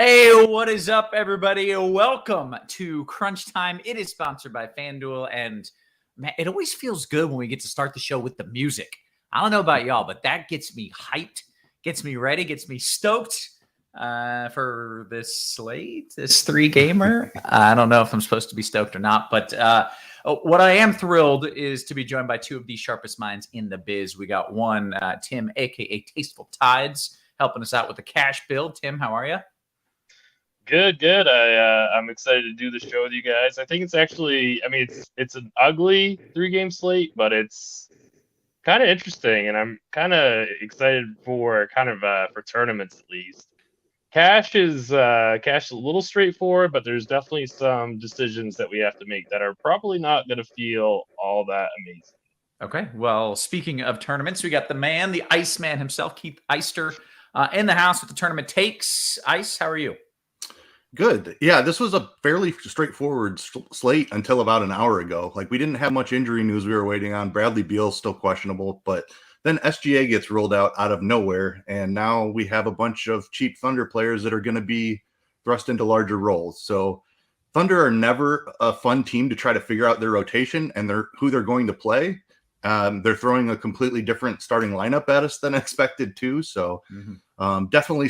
Hey, what is up, everybody? Welcome to Crunch Time. It is sponsored by Fanduel, and man, it always feels good when we get to start the show with the music. I don't know about y'all, but that gets me hyped, gets me ready, gets me stoked for this slate, this three-gamer. I don't know if I'm supposed to be stoked or not, but what I am thrilled is to be joined by two of the sharpest minds in the biz. We got one, Tim, a.k.a. Tasteful Tides, helping us out with the cash build. Tim, how are you? Good. I'm excited to do the show with you guys. I think it's actually, it's an ugly three-game slate, but it's kind of interesting, and I'm kind of excited for for tournaments at least. Cash is a little straightforward, but there's definitely some decisions that we have to make that are probably not going to feel all that amazing. Okay. Well, speaking of tournaments, we got the man, the Iceman himself, Keith Eister, in the house with the tournament takes. Ice, how are you? Good. Yeah, this was a fairly straightforward slate until about an hour ago. Like, we didn't have much injury news we were waiting on. Bradley Beal's still questionable, but then SGA gets rolled out of nowhere, and now we have a bunch of cheap Thunder players that are going to be thrust into larger roles. So Thunder are never a fun team to try to figure out their rotation and who they're going to play. They're throwing a completely different starting lineup at us than expected too. So definitely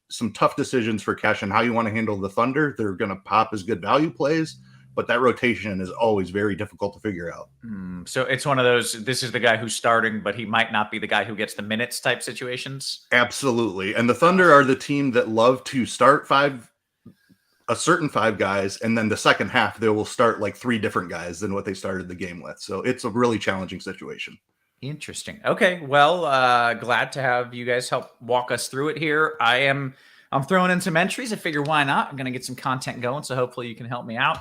some tough decisions for Cash and how you want to handle the Thunder. They're going to pop as good value plays, but that rotation is always very difficult to figure out. So it's one of those, this is the guy who's starting, but he might not be the guy who gets the minutes type situations. Absolutely. And the Thunder are the team that love to start a certain five guys, and then the second half they will start like three different guys than what they started the game with. So it's a really challenging situation. Interesting. Okay. Well, glad to have you guys help walk us through it here. I'm throwing in some entries. I figure why not? I'm going to get some content going, so hopefully you can help me out.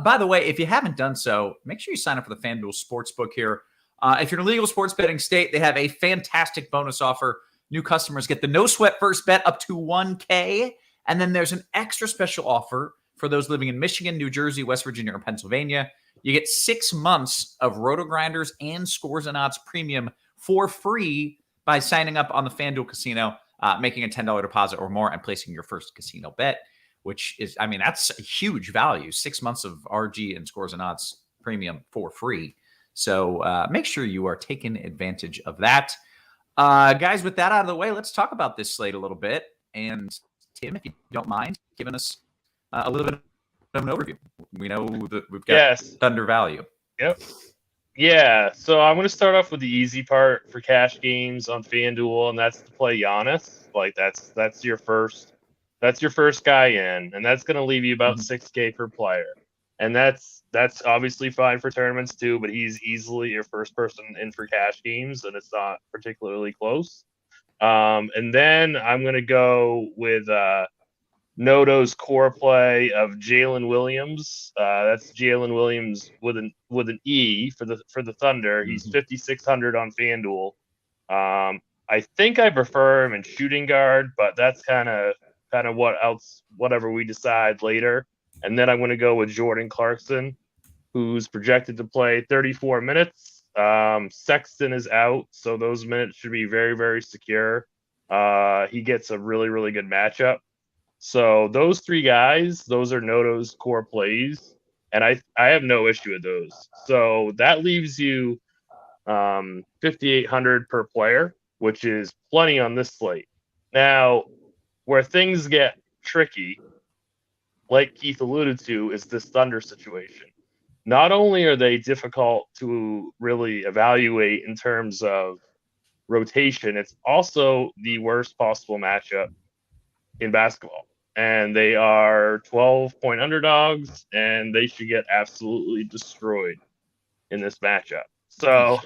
By the way, if you haven't done so, make sure you sign up for the Fanduel Sportsbook here. If you're in a legal sports betting state, they have a fantastic bonus offer. New customers get the no sweat first bet up to $1,000. And then there's an extra special offer for those living in Michigan, New Jersey, West Virginia, or Pennsylvania. You get 6 months of RotoGrinders and Scores and Odds Premium for free by signing up on the FanDuel Casino, making a $10 deposit or more, and placing your first casino bet, which is, that's a huge value. 6 months of RG and Scores and Odds Premium for free. So make sure you are taking advantage of that. Guys, with that out of the way, let's talk about this slate a little bit. And Tim, if you don't mind, giving us a little bit of an overview. We know that we've got Thunder value. Yep. Yeah. So I'm going to start off with the easy part for cash games on FanDuel, and that's to play Giannis. Like that's your first guy in, and that's going to leave you about $6,000 per player, and that's obviously fine for tournaments too. But he's easily your first person in for cash games, and it's not particularly close. And then I'm going to go with Noto's core play of Jalen Williams. That's Jalen Williams with an E for the Thunder. He's 5,600 on FanDuel. I think I prefer him in shooting guard, but that's kind of whatever we decide later. And then I'm going to go with Jordan Clarkson, who's projected to play 34 minutes. Sexton is out, so those minutes should be very, very secure. He gets a really, really good matchup. So those three guys, those are Noto's core plays, and I have no issue with those. So that leaves you 5,800 per player, which is plenty on this slate. Now, where things get tricky, like Keith alluded to, is this Thunder situation. Not only are they difficult to really evaluate in terms of rotation, it's also the worst possible matchup in basketball. And they are 12-point underdogs, and they should get absolutely destroyed in this matchup. So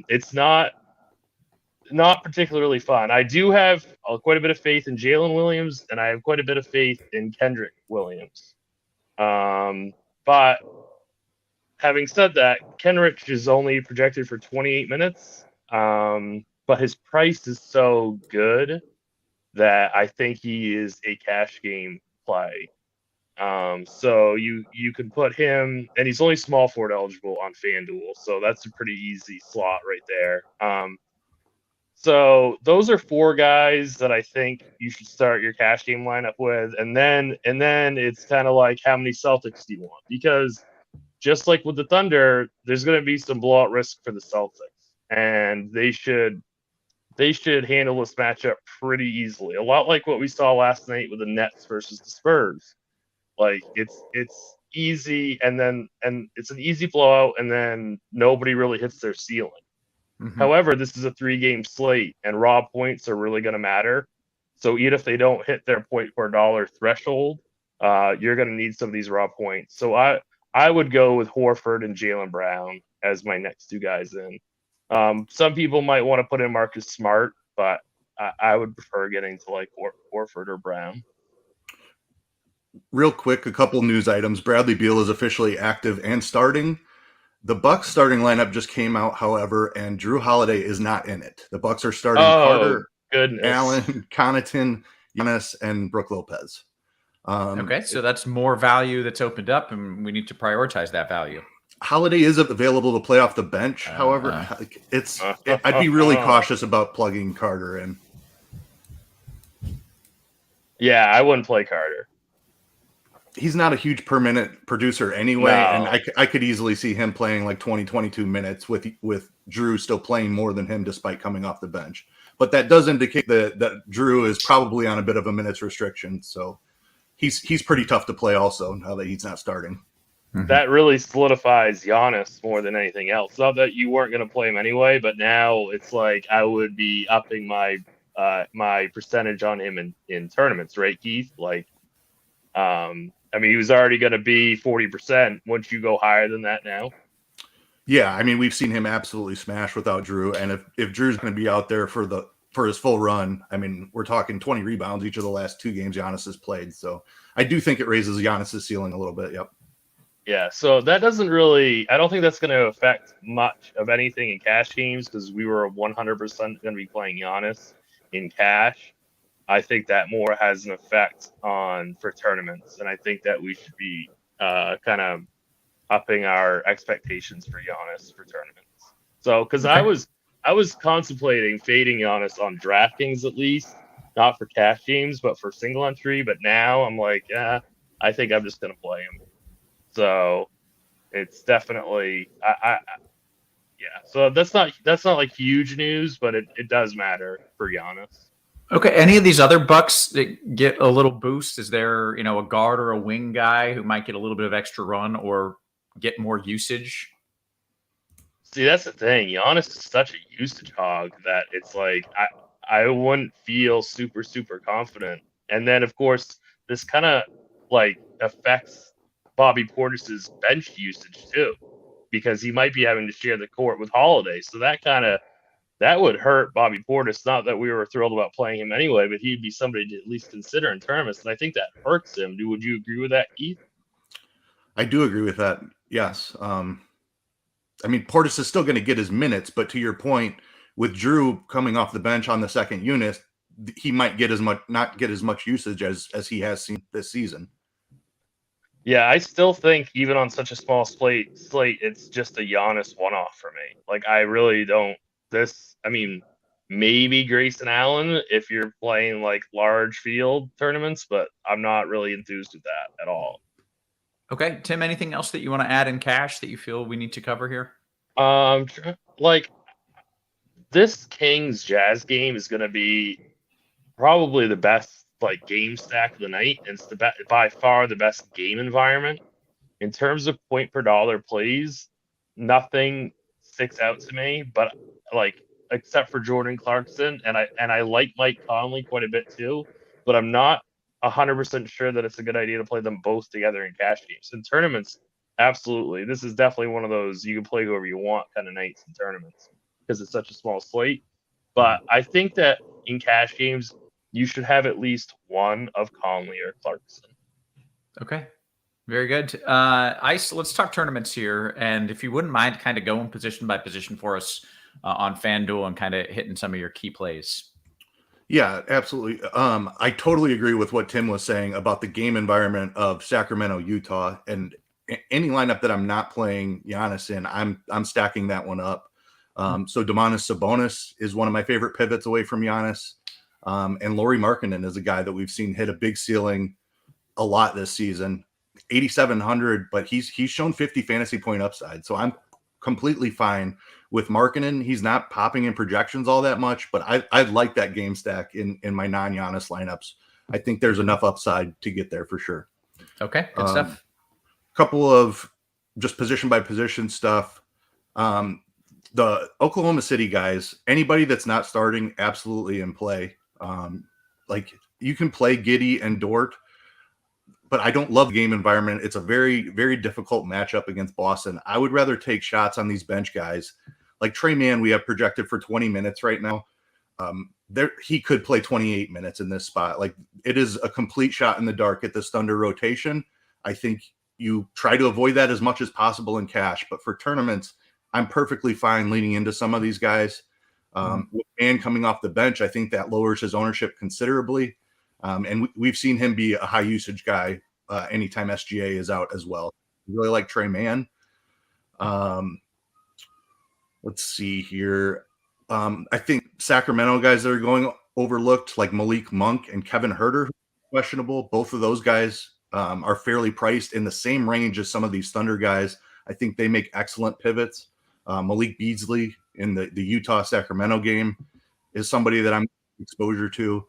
it's not particularly fun. I do have quite a bit of faith in Jalen Williams, and I have quite a bit of faith in Kendrick Williams. But having said that, Kenrich is only projected for 28 minutes, but his price is so good that I think he is a cash game play. So you can put him, and he's only small forward eligible on FanDuel, so that's a pretty easy slot right there. So those are 4 guys that I think you should start your cash game lineup with, and then it's kind of like how many Celtics do you want? Because just like with the Thunder, there's going to be some blowout risk for the Celtics, and they should handle this matchup pretty easily. A lot like what we saw last night with the Nets versus the Spurs. Like it's easy, and it's an easy blowout, and then nobody really hits their ceiling. Mm-hmm. However, this is a 3-game slate, and raw points are really going to matter. So even if they don't hit their point per dollar threshold, you're going to need some of these raw points. So I would go with Horford and Jaylen Brown as my next 2 guys in. Some people might want to put in Marcus Smart, but I would prefer getting to like Horford or Brown. Real quick, a couple news items. Bradley Beal is officially active and starting. The Bucks starting lineup just came out, however, and Drew Holiday is not in it. The Bucks are starting Carter, Allen, Connaughton, Giannis, and Brook Lopez. Okay, so that's more value that's opened up, and we need to prioritize that value. Holiday is available to play off the bench. However, I'd be really cautious about plugging Carter in. Yeah, I wouldn't play Carter. He's not a huge per minute producer anyway, and I could easily see him playing like 20, 22 minutes with Drew still playing more than him despite coming off the bench. But that does indicate that Drew is probably on a bit of a minutes restriction, so he's pretty tough to play also now that he's not starting. Mm-hmm. That really solidifies Giannis more than anything else. Not that you weren't going to play him anyway, but now it's like I would be upping my my percentage on him in tournaments, right, Keith? Like, I mean, he was already going to be 40%. Wouldn't you go higher than that now? Yeah, I mean, we've seen him absolutely smash without Drew, and if Drew's going to be out there for his full run, I mean, we're talking 20 rebounds each of the last 2 games Giannis has played. So I do think it raises Giannis's ceiling a little bit. Yep. Yeah, so that doesn't really – I don't think that's going to affect much of anything in cash games because we were 100% going to be playing Giannis in cash. I think that more has an effect for tournaments, and I think that we should be kind of upping our expectations for Giannis for tournaments. So, because I was contemplating fading Giannis on DraftKings at least, not for cash games, but for single entry. But now I'm like, I think I'm just going to play him. So it's definitely, yeah. So that's not like huge news, but it does matter for Giannis. Okay, any of these other Bucks that get a little boost? Is there, a guard or a wing guy who might get a little bit of extra run or get more usage? See, that's the thing. Giannis is such a usage hog that it's like I wouldn't feel super, super confident. And then, of course, this kind of like affects Bobby Portis's bench usage too, because he might be having to share the court with Holiday. So that would hurt Bobby Portis. Not that we were thrilled about playing him anyway, but he'd be somebody to at least consider in tournaments. And I think that hurts him. Would you agree with that, Keith? I do agree with that. Yes. I mean, Portis is still going to get his minutes, but to your point, with Drew coming off the bench on the second unit, he might not get as much usage as he has seen this season. Yeah, I still think even on such a small slate, it's just a Giannis one-off for me. Like, I really don't. I mean, maybe Grayson Allen if you're playing like large field tournaments, but I'm not really enthused with that at all. Okay, Tim, anything else that you want to add in cash that you feel we need to cover here? Like this Kings Jazz game is going to be probably the best like game stack of the night. And it's by far the best game environment in terms of point per dollar plays. Nothing sticks out to me, but like except for Jordan Clarkson, and I like Mike Conley quite a bit too, but I'm not 100% sure that it's a good idea to play them both together in cash games. In tournaments, absolutely. This is definitely one of those you can play whoever you want kind of nights in tournaments because it's such a small slate. But I think that in cash games, you should have at least one of Conley or Clarkson. Okay. Very good. Ice, let's talk tournaments here. And if you wouldn't mind kind of going position by position for us on FanDuel and kind of hitting some of your key plays. Yeah, absolutely. I totally agree with what Tim was saying about the game environment of Sacramento, Utah, and any lineup that I'm not playing Giannis in, I'm stacking that one up. So Domantas Sabonis is one of my favorite pivots away from Giannis. And Lauri Markkanen is a guy that we've seen hit a big ceiling a lot this season. 8,700, but he's shown 50 fantasy point upside. So I'm completely fine with Markkanen. He's not popping in projections all that much, but I like that game stack in my non-Giannis lineups. I think there's enough upside to get there for sure. Okay, good stuff. Couple of just position by position stuff. The Oklahoma City guys, anybody that's not starting, absolutely in play. Like you can play Giddey and Dort, but I don't love the game environment. It's a very, very difficult matchup against Boston. I would rather take shots on these bench guys. Like Trey Mann, we have projected for 20 minutes right now. He could play 28 minutes in this spot. Like it is a complete shot in the dark at this Thunder rotation. I think you try to avoid that as much as possible in cash, but for tournaments, I'm perfectly fine leaning into some of these guys. With Mann coming off the bench, I think that lowers his ownership considerably. And we've seen him be a high usage guy anytime SGA is out as well. Really like Trey Mann. Let's see here. I think Sacramento guys that are going overlooked, like Malik Monk and Kevin Huerter, questionable. Both of those guys are fairly priced in the same range as some of these Thunder guys. I think they make excellent pivots. Malik Beasley in the Utah-Sacramento game is somebody that I'm exposure to.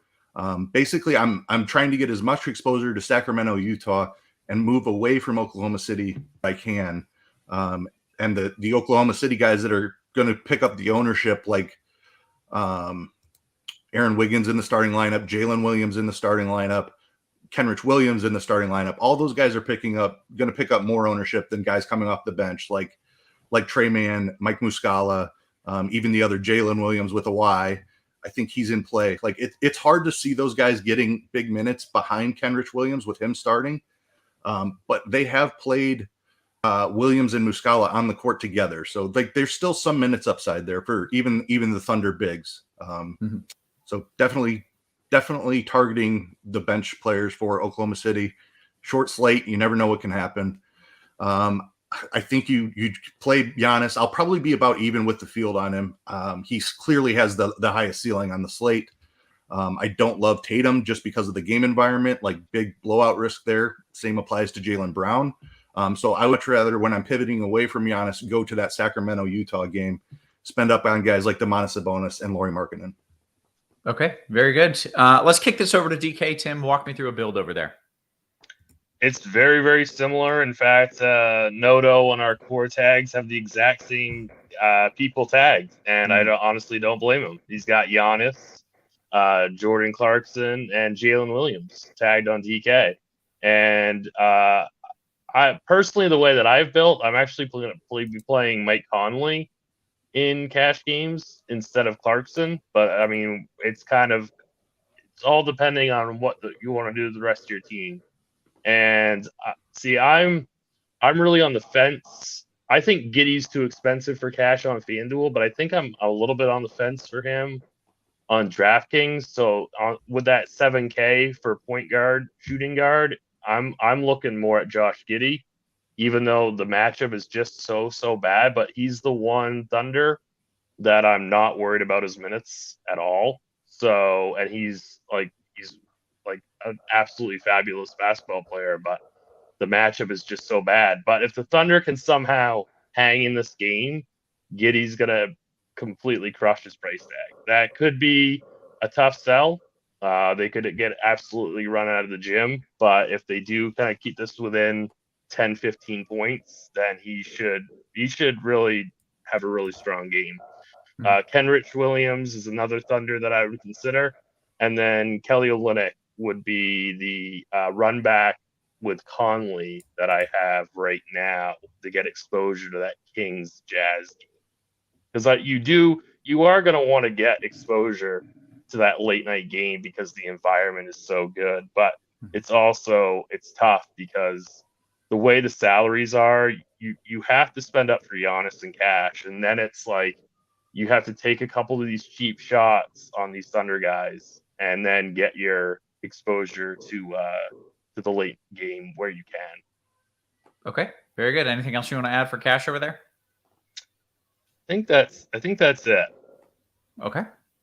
Basically, I'm trying to get as much exposure to Sacramento, Utah, and move away from Oklahoma City if I can. And the Oklahoma City guys that are going to pick up the ownership, like Aaron Wiggins in the starting lineup, Jalen Williams in the starting lineup, Kenrich Williams in the starting lineup. All those guys are going to pick up more ownership than guys coming off the bench, like Trey Mann, Mike Muscala, even the other Jalen Williams with a Y. I think he's in play. Like it's hard to see those guys getting big minutes behind Kenrich Williams with him starting. But they have played Williams and Muscala on the court together. So like there's still some minutes upside there for even the Thunder bigs. So definitely targeting the bench players for Oklahoma City. Short slate, you never know what can happen. I think you play Giannis. I'll probably be about even with the field on him. He clearly has the highest ceiling on the slate. I don't love Tatum just because of the game environment, like big blowout risk there. Same applies to Jaylen Brown. So I would rather, when I'm pivoting away from Giannis, go to that Sacramento-Utah game, spend up on guys like Domantas Sabonis and Lauri Markkanen. Okay, very good. Let's kick this over to DK. Tim, walk me through a build over there. It's very, very similar. In fact, Noto and our core tags have the exact same people tagged, and I honestly don't blame him. He's got Giannis, Jordan Clarkson, and Jalen Williams tagged on DK. And I personally, the way that I've built, I'm actually going to be playing Mike Conley in cash games instead of Clarkson. But I mean, it's all depending on what you want to do to the rest of your team. And see, I'm really on the fence. I think Giddey's too expensive for cash on FanDuel, but I think I'm a little bit on the fence for him on DraftKings. So with that $7K for point guard, shooting guard, I'm looking more at Josh Giddey, even though the matchup is just so bad. But he's the one Thunder that I'm not worried about his minutes at all. So, and he's like an absolutely fabulous basketball player, but the matchup is just so bad. But if the Thunder can somehow hang in this game, Giddey's gonna completely crush his price tag. That could be a tough sell. They could get absolutely run out of the gym, but if they do kind of keep this within 10, 15 points, then he should really have a really strong game. Kenrich Williams is another Thunder that I would consider. And then Kelly Olynyk would be the run back with Conley that I have right now to get exposure to that Kings Jazz game. Because you are going to want to get exposure to that late night game because the environment is so good. But it's tough because the way the salaries are, you have to spend up for Giannis and cash. And then it's like you have to take a couple of these cheap shots on these Thunder guys and then get your exposure to the late game where you can. Okay, very good. Anything else you want to add for cash over there? think that's it. Okay.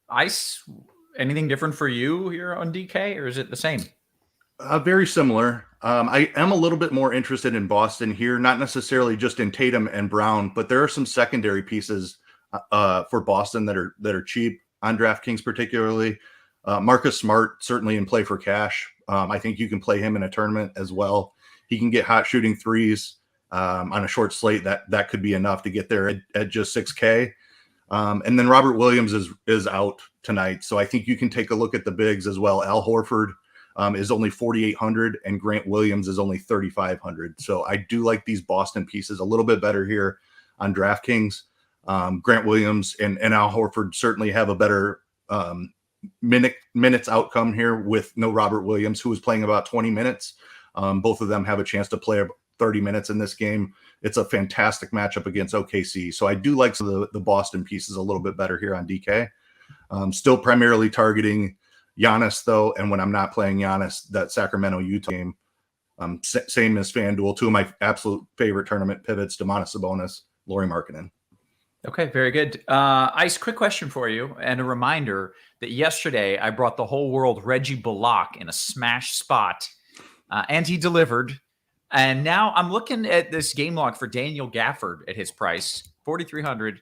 Ice, anything different for you here on DK, or is it the same? Very similar. I am a little bit more interested in Boston here, not necessarily just in Tatum and Brown, but there are some secondary pieces for Boston that are cheap on DraftKings, particularly. Marcus Smart, certainly in play for cash. I think you can play him in a tournament as well. He can get hot shooting threes on a short slate. That could be enough to get there at just 6K. And then Robert Williams is out tonight, so I think you can take a look at the bigs as well. Al Horford is only 4,800, and Grant Williams is only 3,500. So I do like these Boston pieces a little bit better here on DraftKings. Grant Williams and Al Horford certainly have a better minutes outcome here with no Robert Williams, who was playing about 20 minutes. Both of them have a chance to play 30 minutes in this game. It's a fantastic matchup against OKC. So I do like some of the Boston pieces a little bit better here on DK. Still primarily targeting Giannis, though, and when I'm not playing Giannis, that Sacramento-Utah game, same as FanDuel, two of my absolute favorite tournament pivots, Domantas Sabonis, Lauri Markkanen. Okay, very good. Ice, quick question for you, and a reminder that yesterday I brought the whole world Reggie Bullock in a smash spot, and he delivered. And now I'm looking at this game log for Daniel Gafford at his price, 4,300,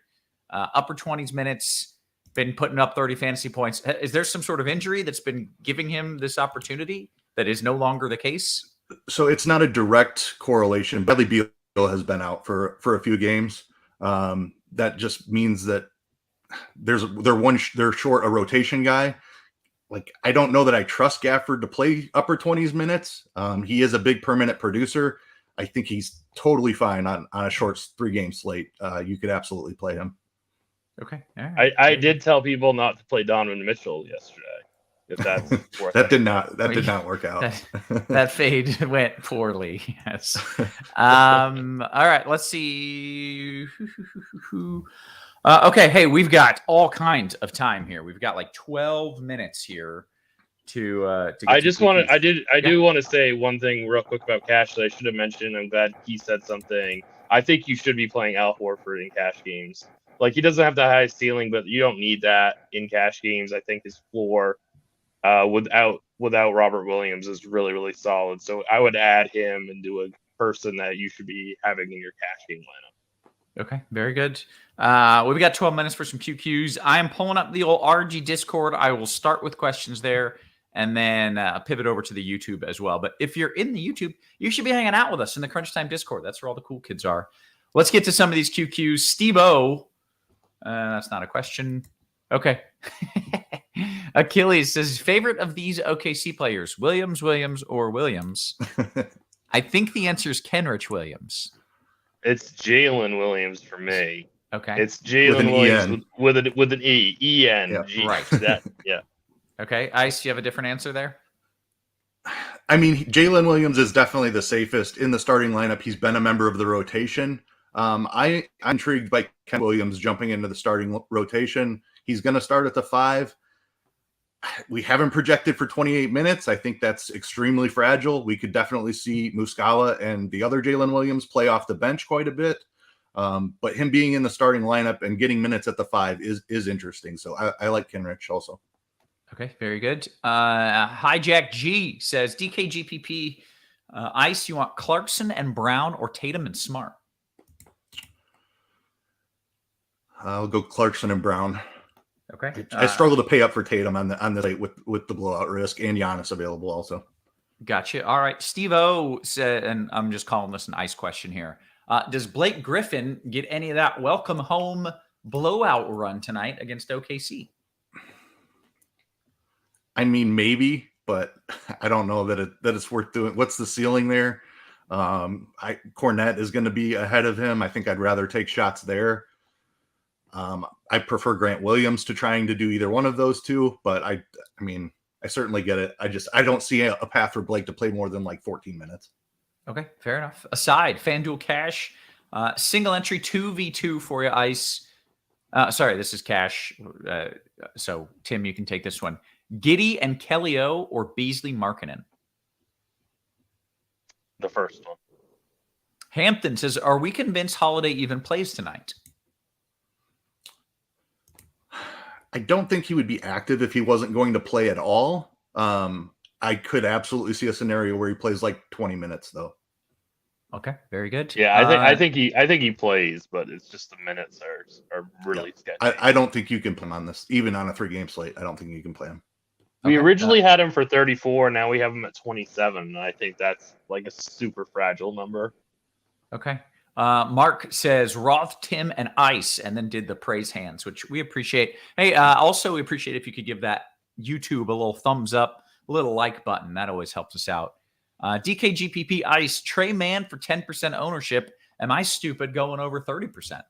upper 20s minutes, been putting up 30 fantasy points. Is there some sort of injury that's been giving him this opportunity that is no longer the case? So it's not a direct correlation. Bradley Beal has been out for a few games. That just means that they're short a rotation guy. Like, I don't know that I trust Gafford to play upper 20s minutes. He is a big permanent producer. I think he's totally fine on a short 3-game slate. You could absolutely play him. Okay. All right. I did tell people not to play Donovan Mitchell yesterday. If that's that did not work out. That fade went poorly. Yes. All right. Let's see. Okay. Hey, we've got all kinds of time here. We've got like 12 minutes here to get I just want to. I do want to say one thing real quick about cash that I should have mentioned. I'm glad he said something. I think you should be playing Al Horford in cash games. Like, he doesn't have the highest ceiling, but you don't need that in cash games. I think his floor without Robert Williams is really, really solid. So I would add him into a person that you should be having in your cash game lineup. Okay, very good. We've got 12 minutes for some QQs. I am pulling up the old RG Discord. I will start with questions there and then pivot over to the YouTube as well. But if you're in the YouTube, you should be hanging out with us in the Crunch Time Discord. That's where all the cool kids are. Let's get to some of these QQs. Steve-O, that's not a question. Okay. Achilles says, favorite of these OKC players, Williams, or Williams? I think the answer is Kenrich Williams. It's Jalen Williams for me. Okay. It's Jalen Williams with an E. E-N. Yeah, right. Yeah. Okay. Ice, you have a different answer there? I mean, Jalen Williams is definitely the safest in the starting lineup. He's been a member of the rotation. I'm intrigued by Ken Williams jumping into the starting rotation. He's going to start at the 5. We haven't projected for 28 minutes. I think that's extremely fragile. We could definitely see Muscala and the other Jalen Williams play off the bench quite a bit. But him being in the starting lineup and getting minutes at the 5 is interesting. So I like Kenrich also. Okay, very good. Hijack G says, DKGPP, Ice, you want Clarkson and Brown or Tatum and Smart? I'll go Clarkson and Brown. Okay. I struggle to pay up for Tatum on the slate with the blowout risk, and Giannis available also. Gotcha. All right. Steve-O said, and I'm just calling this an Ice question here. Does Blake Griffin get any of that welcome home blowout run tonight against OKC? I mean, maybe, but I don't know that it's worth doing. What's the ceiling there? Cornette is going to be ahead of him. I think I'd rather take shots there. I prefer Grant Williams to trying to do either one of those two, but I mean, I certainly get it. I don't see a path for Blake to play more than like 14 minutes. Okay, fair enough. Aside, FanDuel Cash, single entry 2v2 for you, Ice. Sorry, this is Cash. So, Tim, you can take this one. Giddey and Kelly-O or Beasley Markkanen? The first one. Hampton says, are we convinced Holiday even plays tonight? I don't think he would be active if he wasn't going to play at all. I could absolutely see a scenario where he plays like 20 minutes though. Okay, very good. Yeah, I think he plays, but it's just the minutes are really sketchy. I don't think you can play him on this, even on a 3-game slate. I don't think you can play him. We originally had him for 34, now we have him at 27, and I think that's like a super fragile number. Okay. Mark says Roth, Tim, and Ice, and then did the praise hands, which we appreciate. Hey, also we appreciate if you could give that YouTube a little thumbs up, a little like button. That always helps us out. DKGPP Ice, Trey Mann for 10% ownership. Am I stupid going over 30%?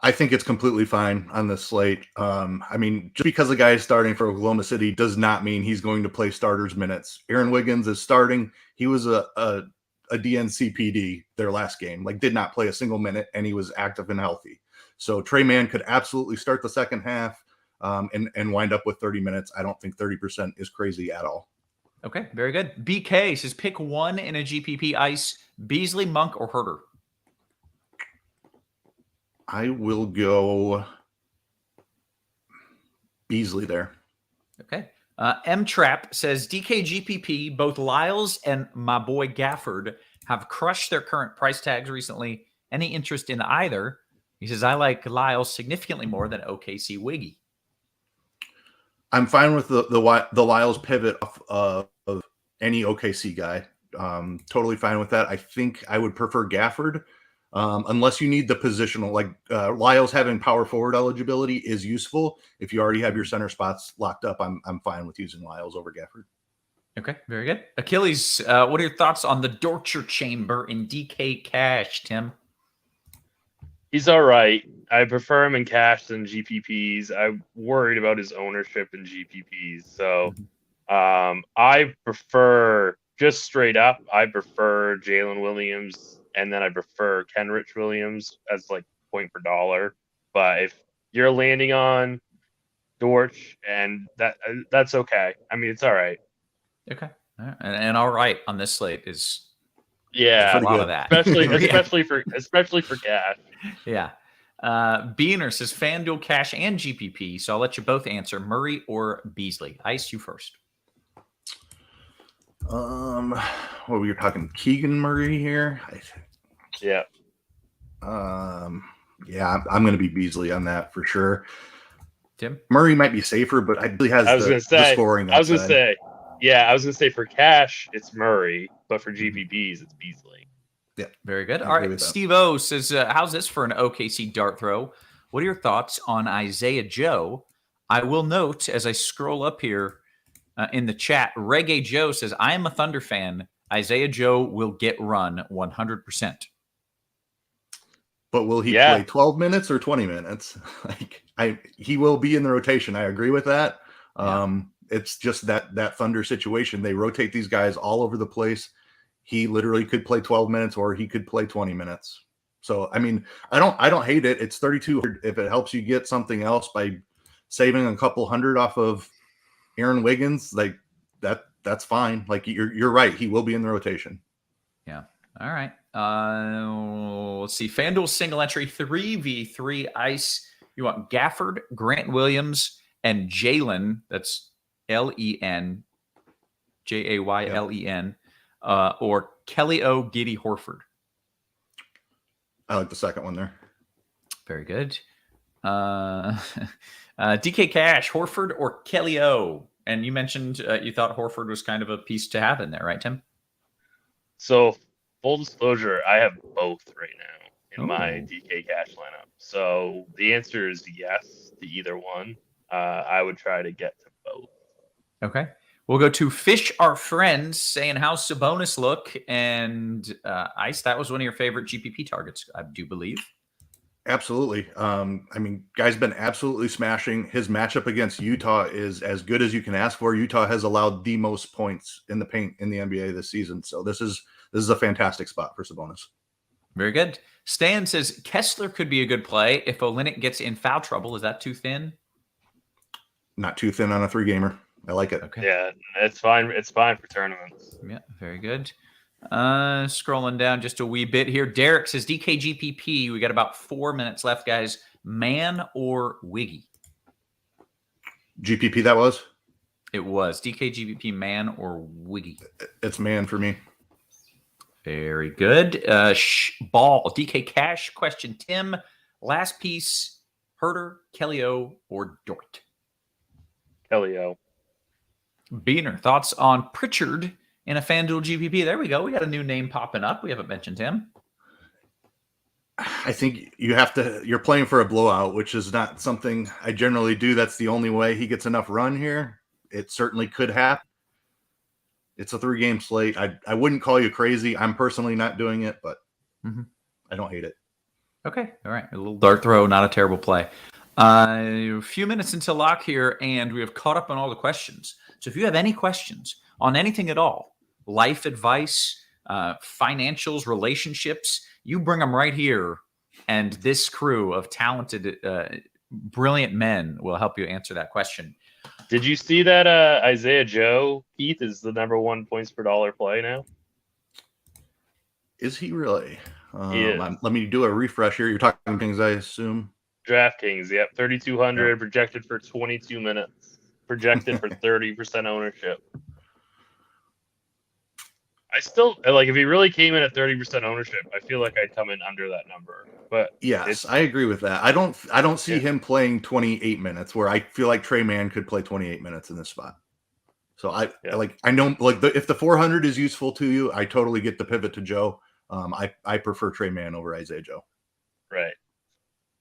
I think it's completely fine on this slate. I mean, just because the guy is starting for Oklahoma City does not mean he's going to play starters minutes. Aaron Wiggins is starting. He was a DNCPD their last game, like did not play a single minute, and he was active and healthy. So Trey Mann could absolutely start the second half and wind up with 30 minutes. I don't think 30% is crazy at all. Okay, very good. BK says pick one in a GPP Ice, Beasley, Monk, or Herter. I will go Beasley there. Okay. M-Trap says DKGPP, both Lyles and my boy Gafford have crushed their current price tags recently. Any interest in either? He says, I like Lyles significantly more than OKC Wiggy. I'm fine with the Lyles pivot of any OKC guy. Totally fine with that. I think I would prefer Gafford. Unless you need the positional, like Lyles having power forward eligibility is useful. If you already have your center spots locked up, I'm fine with using Lyles over Gafford. Okay, very good. Achilles, what are your thoughts on the Dortcher Chamber in DK Cash, Tim? He's all right. I prefer him in cash than GPPs. I'm worried about his ownership in GPPs. So I prefer, just straight up, I prefer Jalen Williams, and then I prefer Kenrich Williams as like point per dollar. But if you're landing on Dortch, and that's okay. I mean, it's all right. Okay. All right. And all right on this slate is a lot of that. especially for cash. Yeah. Beaner says FanDuel, Cash, and GPP. So I'll let you both answer, Murray or Beasley. Ice, you first. What were we talking? Keegan Murray here? Yeah. Yeah, I'm going to be Beasley on that for sure. Tim? Murray might be safer, but I really has the scoring. I was going to say for cash, it's Murray, but for GPPs, it's Beasley. Yeah, very good. All right, Steve O says, how's this for an OKC dart throw? What are your thoughts on Isaiah Joe? I will note as I scroll up here in the chat, Reggae Joe says, I am a Thunder fan. Isaiah Joe will get run 100%. But will he play 12 minutes or 20 minutes? He will be in the rotation. I agree with that. It's just that Thunder situation. They rotate these guys all over the place. He literally could play 12 minutes or he could play 20 minutes. So, I mean, I don't hate it. It's 3,200. If it helps you get something else by saving a couple hundred off of Aaron Wiggins, like that's fine. Like you're right. He will be in the rotation. Yeah. All right. Let's see. FanDuel single entry 3v3 Ice. You want Gafford, Grant Williams, and Jaylen. That's Len, Jaylen. Or Kelly O. Giddy Horford. I like the second one there. Very good. DK Cash, Horford or Kelly O. And you mentioned you thought Horford was kind of a piece to have in there, right, Tim? So, full disclosure, I have both right now in my DK Cash lineup. So the answer is yes to either one. I would try to get to both. Okay. We'll go to Fish Our Friends saying, how's Sabonis look? And Ice, that was one of your favorite GPP targets, I do believe. Absolutely. I mean, guy's been absolutely smashing. His matchup against Utah is as good as you can ask for. Utah has allowed the most points in the paint in the NBA this season. So this is a fantastic spot for Sabonis. Very good. Stan says Kessler could be a good play if Olynyk gets in foul trouble. Is that too thin? Not too thin on a 3-gamer. I like it. Okay. Yeah, it's fine. It's fine for tournaments. Yeah, very good. Scrolling down just a wee bit here. Derek says DKGPP. We got about 4 minutes left, guys. Man or Wiggy? GPP that was? It was DK GPP man or Wiggy. It's man for me. Very good. Ball DK Cash question. Tim, last piece: Herter, Kellyo, or Dort? Kellyo. Beaner, thoughts on Pritchard in a FanDuel GPP? There we go. We got a new name popping up. We haven't mentioned him. I think you're playing for a blowout, which is not something I generally do. That's the only way he gets enough run here. It certainly could happen. It's a 3-game slate. I wouldn't call you crazy. I'm personally not doing it, but I don't hate it. Okay. All right. A little dart throw, not a terrible play. A few minutes until lock here, and we have caught up on all the questions. So if you have any questions on anything at all, life advice, financials, relationships, you bring them right here, and this crew of talented, brilliant men will help you answer that question. Did you see that Isaiah Joe, Keith, is the #1 points per dollar play now? Is he really? He is. Let me do a refresh here. You're talking things, I assume. DraftKings, yep, 3,200, projected for 22 minutes, projected for 30% ownership. I still like if he really came in at 30% ownership, I feel like I'd come in under that number. But yes, I agree with that. I don't see him playing 28 minutes where I feel like Trey Mann could play 28 minutes in this spot. So I know if the 400 is useful to you, I totally get the pivot to Joe. I prefer Trey Mann over Isaiah Joe. Right.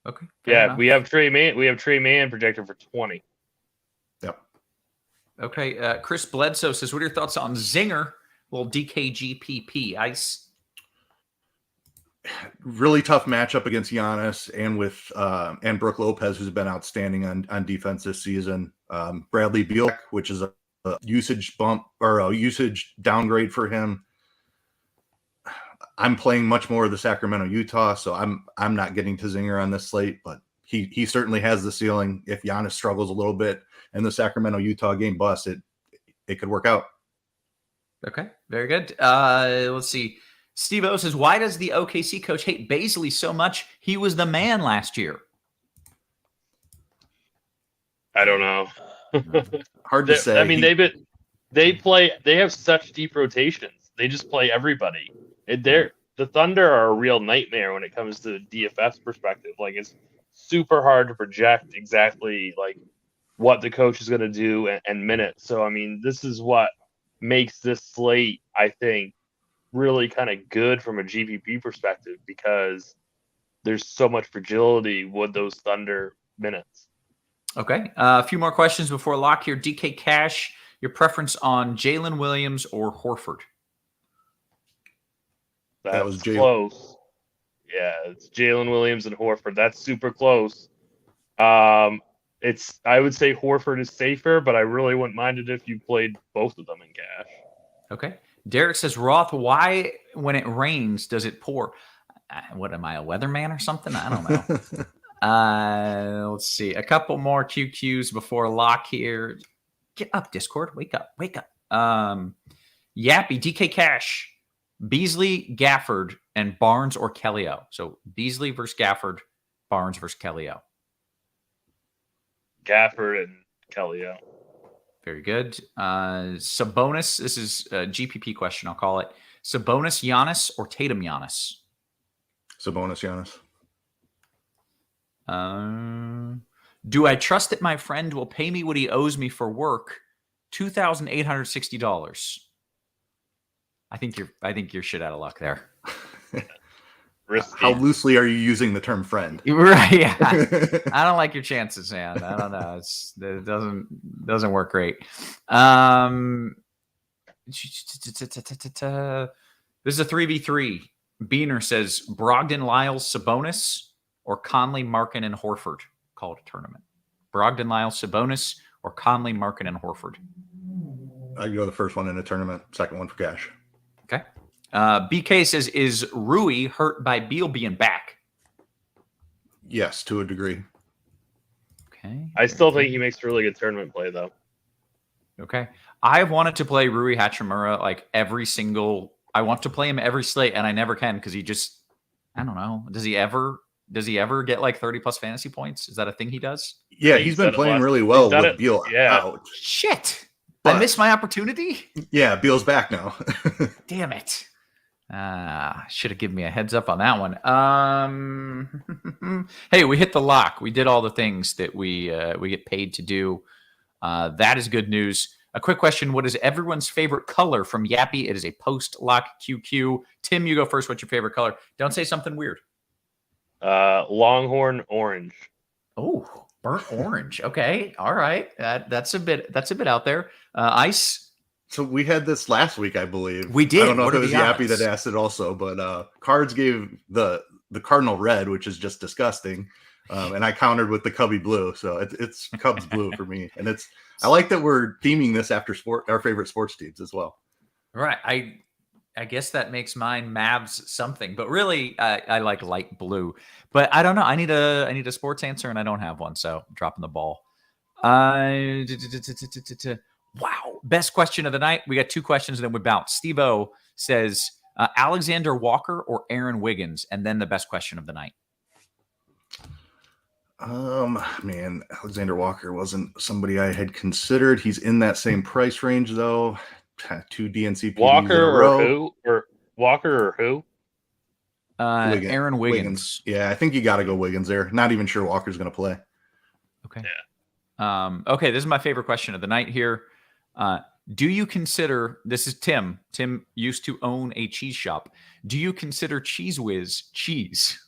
Okay. Yeah, we have Trey Mann projected for 20. Yep. Okay. Chris Bledsoe says, "What are your thoughts on Zinger? Well, DKGPP ice." Really tough matchup against Giannis and Brook Lopez, who's been outstanding on defense this season. Bradley Beal, which is a usage bump or a usage downgrade for him. I'm playing much more of the Sacramento Utah, so I'm not getting to Zinger on this slate, but he certainly has the ceiling. If Giannis struggles a little bit and the Sacramento Utah game busts, it could work out. Okay, very good. Let's see. Steve O says, "Why does the OKC coach hate Baisley so much? He was the man last year." I don't know. Hard to say. I mean, they have such deep rotations. They just play everybody. The Thunder are a real nightmare when it comes to DFS perspective. Like, it's super hard to project exactly like what the coach is going to do and minutes. So, I mean, this is what makes this slate, I think, really kind of good from a GPP perspective because there's so much fragility with those Thunder minutes. Okay. A few more questions before lock here. DK Cash, your preference on Jalen Williams or Horford? That was close. Yeah, it's Jalen Williams and Horford. That's super close. I would say Horford is safer, but I really wouldn't mind it if you played both of them in cash. Okay. Derek says, "Roth, why when it rains does it pour?" What am I, a weatherman or something? I don't know. Let's see. A couple more QQs before lock here. Get up, Discord. Wake up. Yappy, DK Cash, Beasley, Gafford, and Barnes or Kellyo. So Beasley versus Gafford, Barnes versus Kellyo. Gafford and Kellyo. Very good. Sabonis. This is a GPP question, I'll call it. Sabonis, Giannis, or Tatum, Giannis? Sabonis, Giannis. Do I trust that my friend will pay me what he owes me for work? $2,860. I think you're shit out of luck there. Risky. How loosely are you using the term friend? Right. Yeah. I don't like your chances, man. I don't know. It doesn't work great. This is a 3v3. Beaner says Brogdon, Lyles, Sabonis, or Conley, Markin, and Horford. Call it a tournament. Brogdon, Lyles, Sabonis, or Conley, Markin, and Horford. I go the first one in a tournament, second one for cash. Okay. BK says, is Rui hurt by Beal being back? Yes, to a degree. Okay. I still think he makes a really good tournament play, though. Okay. I've wanted to play Rui Hachimura I want to play him every slate, and I never can because he just, I don't know. Does he ever Does he ever get like 30 plus fantasy points? Is that a thing he does? Yeah, He he's said been it playing last- really well he's done with it- Beal yeah. out. Shit. But- I missed my opportunity. Yeah, Beal's back now. Damn it. Should have given me a heads up on that one. Hey, we hit the lock. We did all the things that we get paid to do. That is good news. A quick question. What is everyone's favorite color from Yappy? It is a post-lock QQ. Tim, you go first. What's your favorite color? Don't say something weird. Longhorn orange. Oh, burnt orange. Okay. All right. That's a bit out there. Ice. So we had this last week, I believe. We did. I don't know What if are it was the Yappy odds? that asked it also, but Cards gave the Cardinal red, which is just disgusting. And I countered with the Cubby blue. So it's Cubs blue for me. And I like that we're theming this after our favorite sports teams as well. Right. I guess that makes mine Mavs something, but really I like light blue. But I don't know. I need a sports answer and I don't have one, so I'm dropping the ball. Wow. Best question of the night. We got two questions and then we bounce. Steve-O says Alexander Walker or Aaron Wiggins, and then the best question of the night. Man, Alexander Walker wasn't somebody I had considered. He's in that same price range though. 2 DNC PDs Walker in a row. or who? Or Walker or who? Aaron Wiggins. Yeah, I think you got to go Wiggins there. Not even sure Walker's going to play. Okay. Yeah. Okay, this is my favorite question of the night here. Do you consider, this is Tim. Tim used to own a cheese shop. Do you consider Cheese Whiz cheese?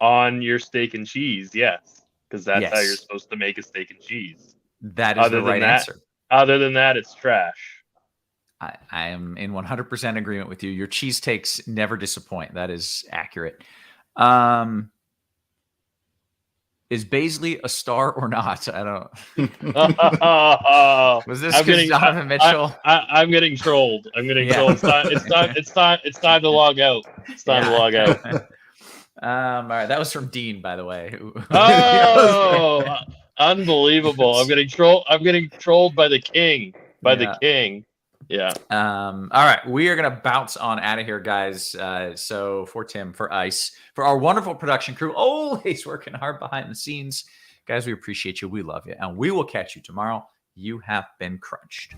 On your steak and cheese, yes. Because that's how Yes. you're supposed to make a steak and cheese. That is Other the than right that- answer. Other than that, it's trash. I am in 100% agreement with you. Your cheese takes never disappoint. That is accurate. Is Baisley a star or not? I don't. Was this because Donovan Mitchell? I'm getting trolled. I'm getting Yeah. trolled. It's time to log out. It's time to log out. All right, that was from Dean, by the way. Oh, unbelievable! I'm getting trolled by the king. The king. Yeah. All right, we are gonna bounce on out of here, guys. So for Tim, for Ice, for our wonderful production crew, always working hard behind the scenes, guys, we appreciate you. We love you, and we will catch you tomorrow. You have been crunched.